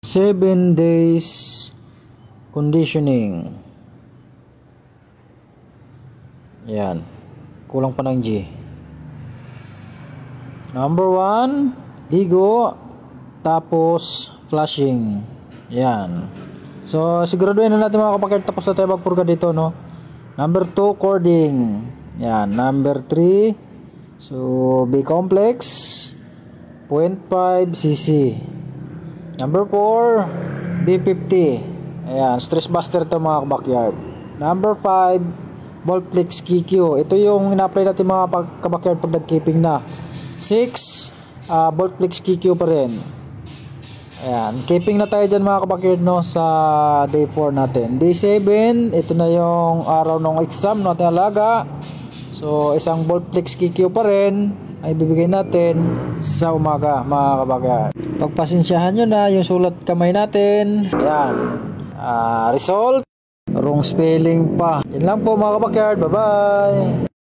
7 days conditioning. Yan. Kulang pa ng G. Number 1, ligo. Tapos, flushing. Yan. So, siguraduhin na natin mga kapakit. Tapos na tayo magpurga dito, no? Number 2, cording. Yan. Number 3, so, B-complex. 0.5 cc. Number 4, B50. Ayan, stress buster to mga kabakyard. Number 5, Voltflex KQ. Ito yung ina-apply natin mga kabakyard pag nag-keeping na. 6, Voltflex KQ pa rin. Ayan, keeping na tayo dyan mga kabakyard, no, sa day 4 natin. Day 7, ito na yung araw ng exam natin alaga. So, isang Voltflex KQ pa rin ay bibigay natin sa umaga mga kabakyard. Pagpasensyahan nyo na yung sulat kamay natin. Ayan. Result, wrong spelling pa. Yan lang po mga kabakyard. Bye bye.